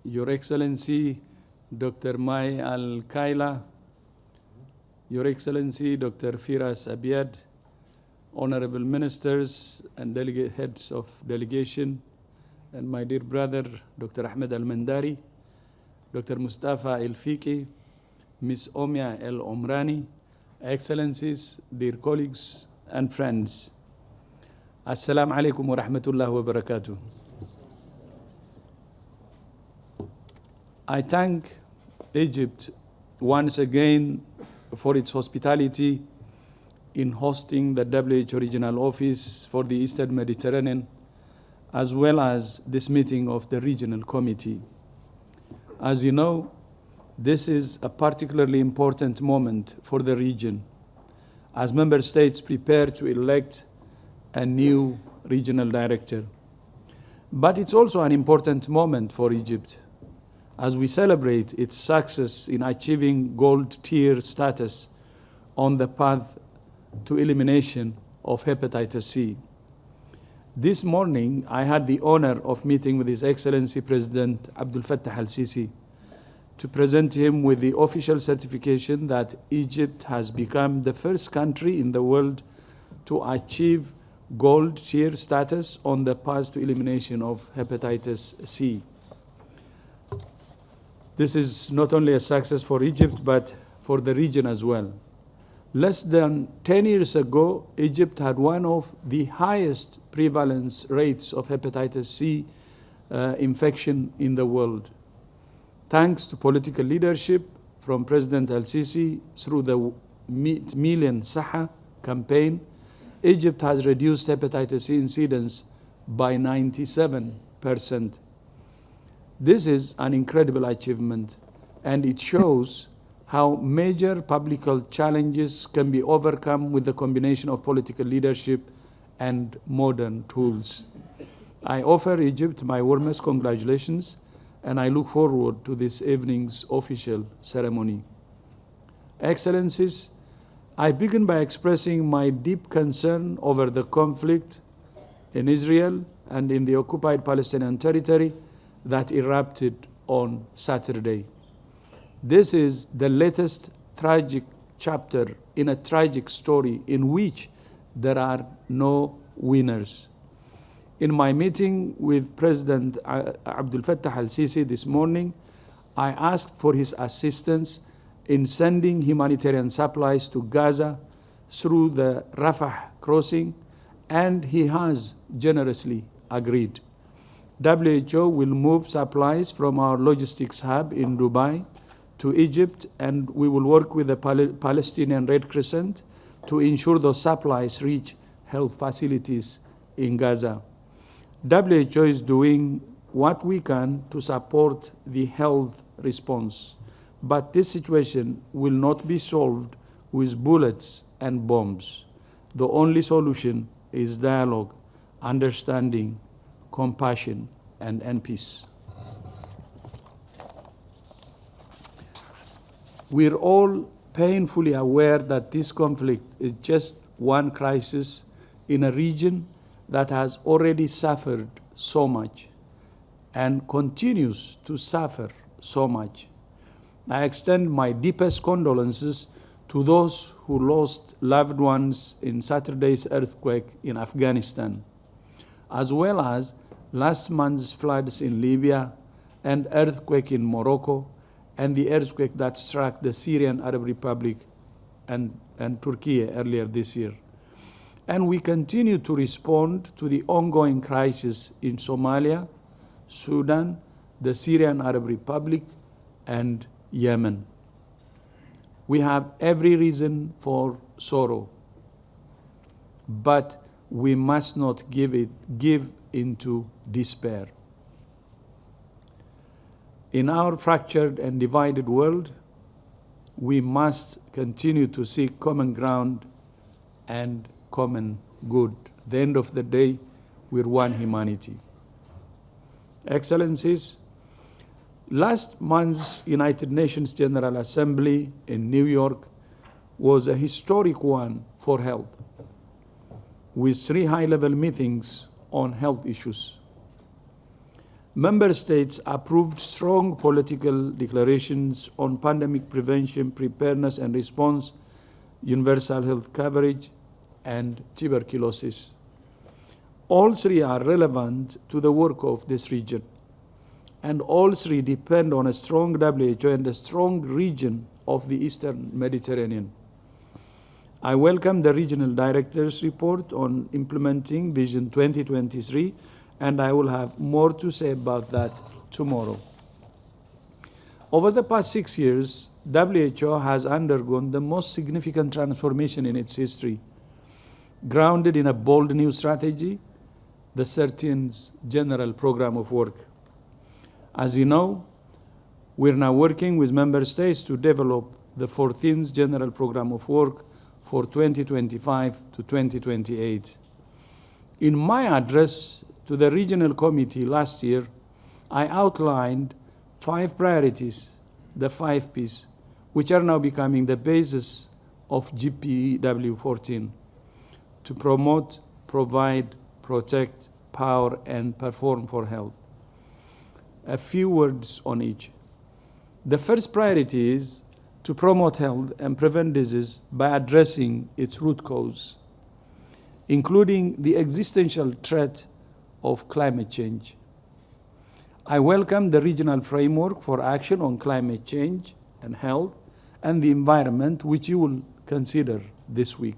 Your Excellency, Dr. Mai Al-Kaila, Your Excellency, Dr. Firas Abiad, Honorable Ministers and heads of delegation, and my dear brother, Dr. Ahmed Al-Mandari, Dr. Mustafa El-Fiki, Ms. Omia El-Omrani, Excellencies, dear colleagues and friends. Assalamu alaikum wa rahmatullahi wa barakatuh. I thank Egypt once again for its hospitality in hosting the WHO Regional Office for the Eastern Mediterranean, as well as this meeting of the Regional Committee. As you know, this is a particularly important moment for the region, as member states prepare to elect a new regional director. But it's also an important moment for Egypt, as we celebrate its success in achieving gold tier status on the path to elimination of hepatitis C. This morning, I had the honor of meeting with His Excellency President Abdel Fattah al-Sisi to present him with the official certification that Egypt has become the first country in the world to achieve gold tier status on the path to elimination of hepatitis C. This is not only a success for Egypt, but for the region as well. Less than 10 years ago, Egypt had one of the highest prevalence rates of hepatitis C infection in the world. Thanks to political leadership from President al-Sisi through the Million Saha campaign, Egypt has reduced hepatitis C incidence by 97%. This is an incredible achievement, and it shows how major public health challenges can be overcome with the combination of political leadership and modern tools. I offer Egypt my warmest congratulations, and I look forward to this evening's official ceremony. Excellencies, I begin by expressing my deep concern over the conflict in Israel and in the occupied Palestinian territory that erupted on Saturday. This is the latest tragic chapter in a tragic story in which there are no winners. In my meeting with President Abdel Fattah al-Sisi this morning, I asked for his assistance in sending humanitarian supplies to Gaza through the Rafah crossing, and he has generously agreed. WHO will move supplies from our logistics hub in Dubai to Egypt, and we will work with the Palestinian Red Crescent to ensure those supplies reach health facilities in Gaza. WHO is doing what we can to support the health response, but this situation will not be solved with bullets and bombs. The only solution is dialogue, understanding, compassion, and peace. We're all painfully aware that this conflict is just one crisis in a region that has already suffered so much and continues to suffer so much. I extend my deepest condolences to those who lost loved ones in Saturday's earthquake in Afghanistan, as well as last month's floods in Libya and earthquake in Morocco and the earthquake that struck the Syrian Arab Republic and Turkey earlier this year. And we continue to respond to the ongoing crisis in Somalia, Sudan, the Syrian Arab Republic, and Yemen. We have every reason for sorrow, but we must not give into despair. In our fractured and divided world, we must continue to seek common ground and common good. At the end of the day, we're one humanity. Excellencies, last month's United Nations General Assembly in New York was a historic one for health, with 3 high-level meetings on health issues. Member states approved strong political declarations on pandemic prevention, preparedness and response, universal health coverage, and tuberculosis. All three are relevant to the work of this region, and all three depend on a strong WHO and a strong region of the Eastern Mediterranean. I welcome the Regional Director's report on implementing Vision 2023, and I will have more to say about that tomorrow. Over the past 6 years, WHO has undergone the most significant transformation in its history, grounded in a bold new strategy, the 13th General Program of Work. As you know, we're now working with member states to develop the 14th General Program of Work for 2025 to 2028. In my address to the Regional Committee last year, I outlined 5 priorities, the 5 Ps, which are now becoming the basis of GPW14: to promote, provide, protect, power, and perform for health. A few words on each. The first priority is to promote health and prevent disease by addressing its root cause, including the existential threat of climate change. I welcome the regional framework for action on climate change and health and the environment, which you will consider this week.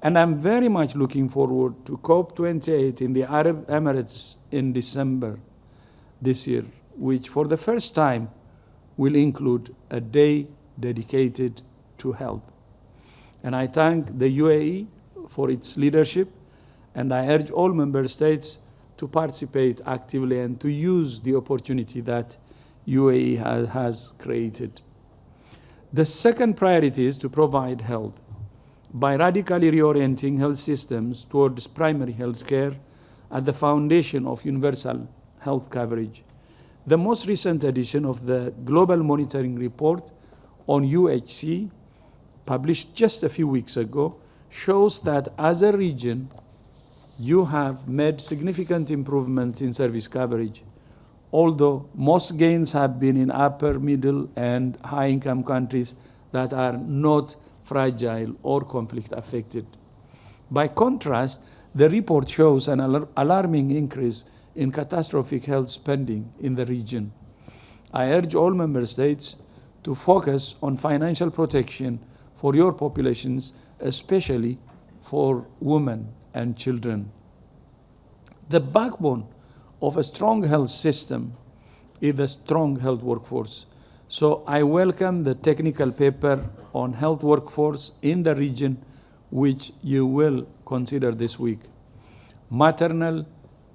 And I'm very much looking forward to COP28 in the Arab Emirates in December this year, which for the first time will include a day dedicated to health. And I thank the UAE for its leadership, and I urge all member states to participate actively and to use the opportunity that UAE has created. The second priority is to provide health by radically reorienting health systems towards primary health care at the foundation of universal health coverage. The most recent edition of the Global Monitoring Report on UHC, published just a few weeks ago, shows that as a region, you have made significant improvements in service coverage, although most gains have been in upper, middle, and high-income countries that are not fragile or conflict affected. By contrast, the report shows an alarming increase in catastrophic health spending in the region. I urge all member states to focus on financial protection for your populations, especially for women and children. The backbone of a strong health system is a strong health workforce. So I welcome the technical paper on health workforce in the region, which you will consider this week. Maternal,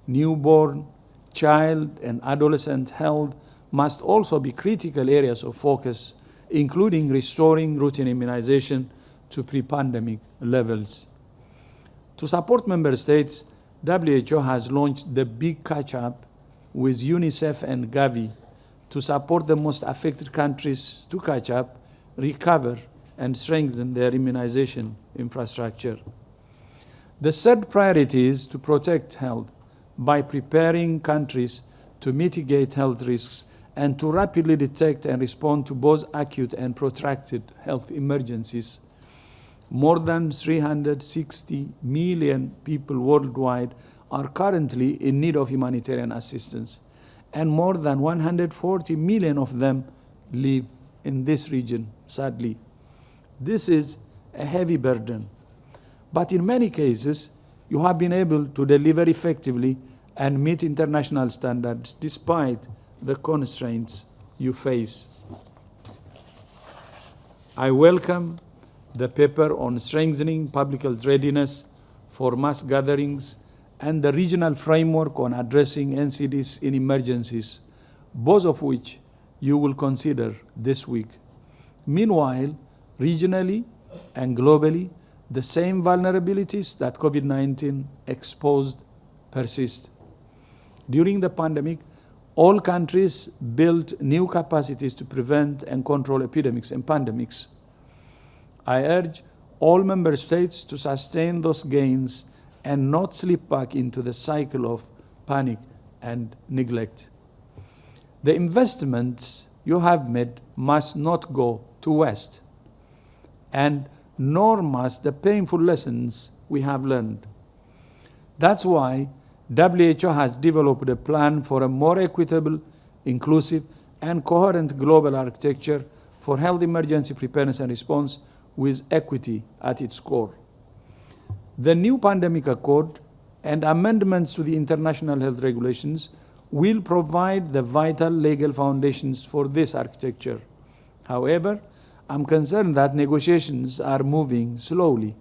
newborn, child, and adolescent health must also be critical areas of focus, including restoring routine immunization to pre-pandemic levels. To support member states, WHO has launched the Big Catch-Up with UNICEF and Gavi to support the most affected countries to catch up, recover, and strengthen their immunization infrastructure. The third priority is to protect health by preparing countries to mitigate health risks and to rapidly detect and respond to both acute and protracted health emergencies. More than 360 million people worldwide are currently in need of humanitarian assistance, and more than 140 million of them live in this region, sadly. This is a heavy burden, but in many cases, you have been able to deliver effectively and meet international standards despite the constraints you face. I welcome the paper on strengthening public health readiness for mass gatherings and the regional framework on addressing NCDs in emergencies, both of which you will consider this week. Meanwhile, regionally and globally, the same vulnerabilities that COVID-19 exposed persist. During the pandemic, all countries built new capacities to prevent and control epidemics and pandemics. I urge all member states to sustain those gains and not slip back into the cycle of panic and neglect. The investments you have made must not go to waste, and nor must the painful lessons we have learned. That's why WHO has developed a plan for a more equitable, inclusive, and coherent global architecture for health emergency preparedness and response with equity at its core. The new pandemic accord and amendments to the international health regulations will provide the vital legal foundations for this architecture. However, I'm concerned that negotiations are moving slowly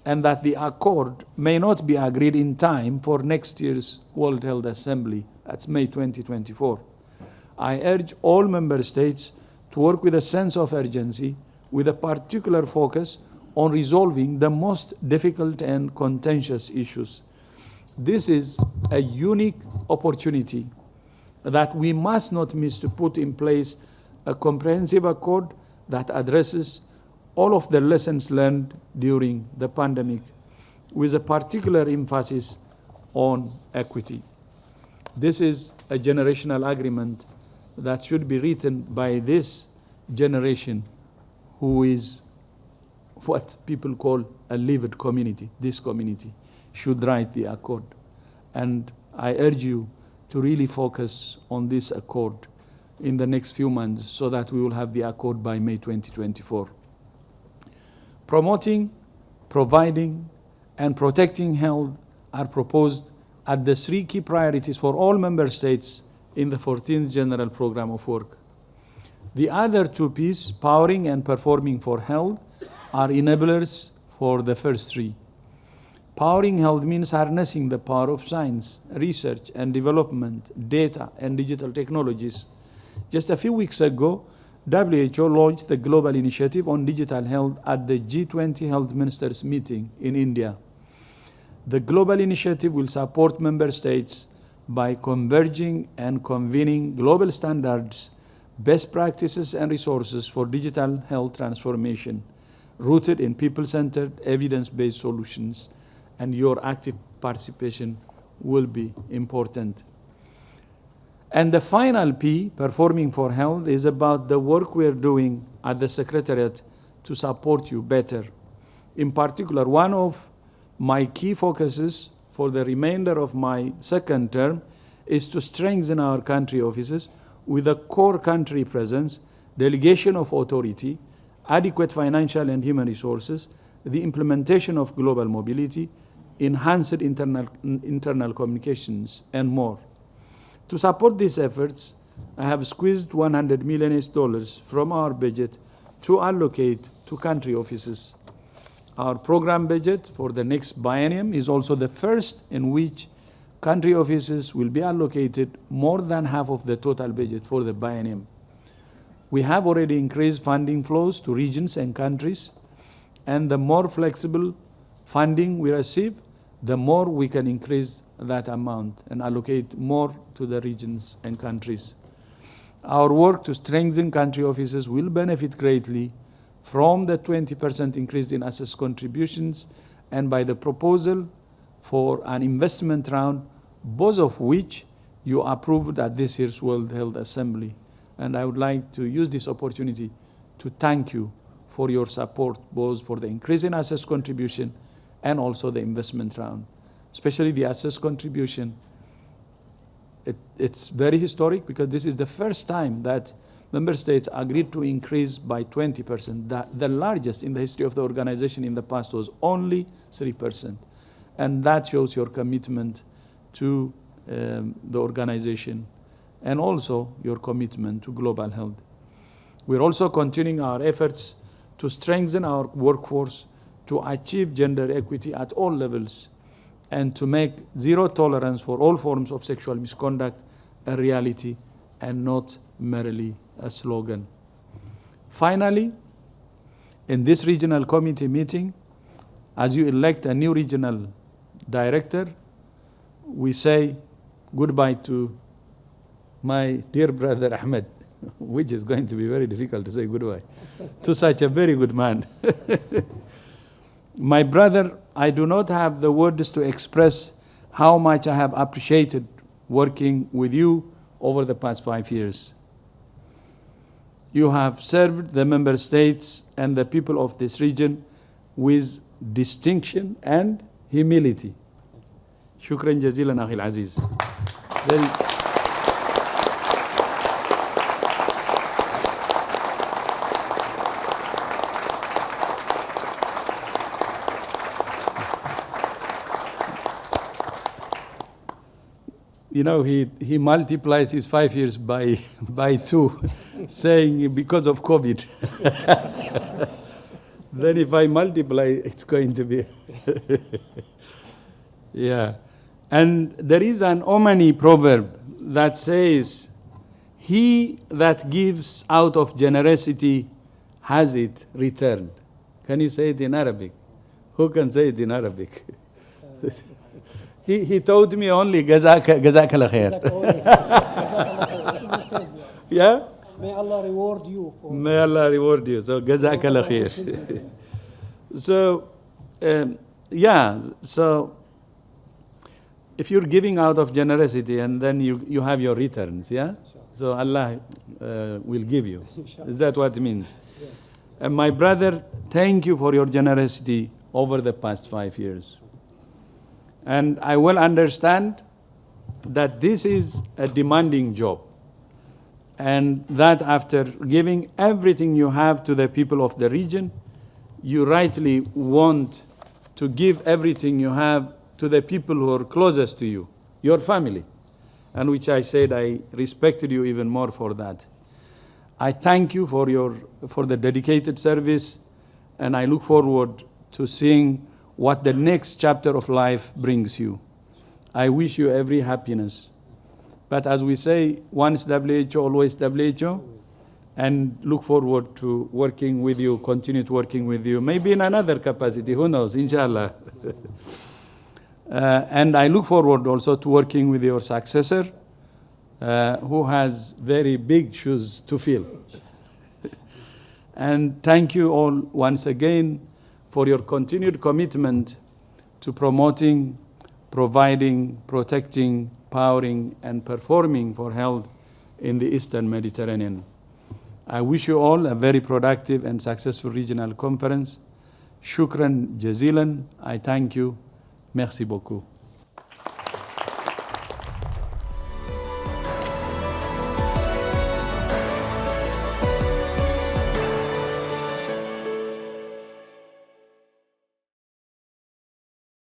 and that the accord may not be agreed in time for next year's World Health Assembly. That's May 2024. I urge all member states to work with a sense of urgency, with a particular focus on resolving the most difficult and contentious issues. This is a unique opportunity that we must not miss to put in place a comprehensive accord that addresses all of the lessons learned during the pandemic, with a particular emphasis on equity. This is a generational agreement that should be written by this generation, who is what people call a lived community. This community should write the accord. And I urge you to really focus on this accord in the next few months so that we will have the accord by May 2024. Promoting, providing, and protecting health are proposed at the 3 key priorities for all member states in the 14th General Program of Work. The other 2 P's, powering and performing for health, are enablers for the first 3. Powering health means harnessing the power of science, research and development, data and digital technologies. Just a few weeks ago, WHO launched the Global Initiative on Digital Health at the G20 Health Ministers meeting in India. The Global Initiative will support member states by converging and convening global standards, best practices and resources for digital health transformation, rooted in people-centered, evidence-based solutions, and your active participation will be important. And the final P, performing for health, is about the work we're doing at the Secretariat to support you better. In particular, one of my key focuses for the remainder of my second term is to strengthen our country offices with a core country presence, delegation of authority, adequate financial and human resources, the implementation of global mobility, enhanced internal communications, and more. To support these efforts, I have squeezed $100 million from our budget to allocate to country offices. Our program budget for the next biennium is also the first in which country offices will be allocated more than half of the total budget for the biennium. We have already increased funding flows to regions and countries, and the more flexible funding we receive, the more we can increase that amount and allocate more to the regions and countries. Our work to strengthen country offices will benefit greatly from the 20% increase in assessed contributions and by the proposal for an investment round, both of which you approved at this year's World Health Assembly. And I would like to use this opportunity to thank you for your support, both for the increase in assessed contribution and also the investment round. Especially the assessed contribution. It's very historic because this is the first time that member states agreed to increase by 20%. The largest in the history of the organization in the past was only 3%. And that shows your commitment to the organization and also your commitment to global health. We're also continuing our efforts to strengthen our workforce to achieve gender equity at all levels and to make zero tolerance for all forms of sexual misconduct a reality and not merely a slogan. Finally, in this regional committee meeting, as you elect a new regional director, we say goodbye to my dear brother Ahmed, which is going to be very difficult to say goodbye, to such a very good man. My brother, I do not have the words to express how much I have appreciated working with you over the past 5 years. You have served the member states and the people of this region with distinction and humility. شكرا جزيلا أخي العزيز. You know, he multiplies his 5 years by 2, saying because of COVID. Then if I multiply, it's going to be... Yeah. And there is an Omani proverb that says, he that gives out of generosity has it returned. Can you say it in Arabic? Who can say it in Arabic? He told me only جزاك الله خير. Yeah? May Allah reward you. May Allah reward you. So جزاك الله خير. So, yeah. So, if you're giving out of generosity and then you have your returns, yeah? So Allah will give you. Is that what it means? Yes. And my brother, thank you for your generosity over the past 5 years. And I will understand that this is a demanding job. And that after giving everything you have to the people of the region, you rightly want to give everything you have to the people who are closest to you, your family. And which I said I respected you even more for that. I thank you for the dedicated service, and I look forward to seeing what the next chapter of life brings you. I wish you every happiness. But as we say, once WHO, always WHO, and look forward to working with you, continue working with you, maybe in another capacity, who knows, inshallah. And I look forward also to working with your successor, who has very big shoes to fill. And thank you all once again for your continued commitment to promoting, providing, protecting, powering, and performing for health in the Eastern Mediterranean. I wish you all a very productive and successful regional conference. Shukran jazilan. I thank you. Merci beaucoup.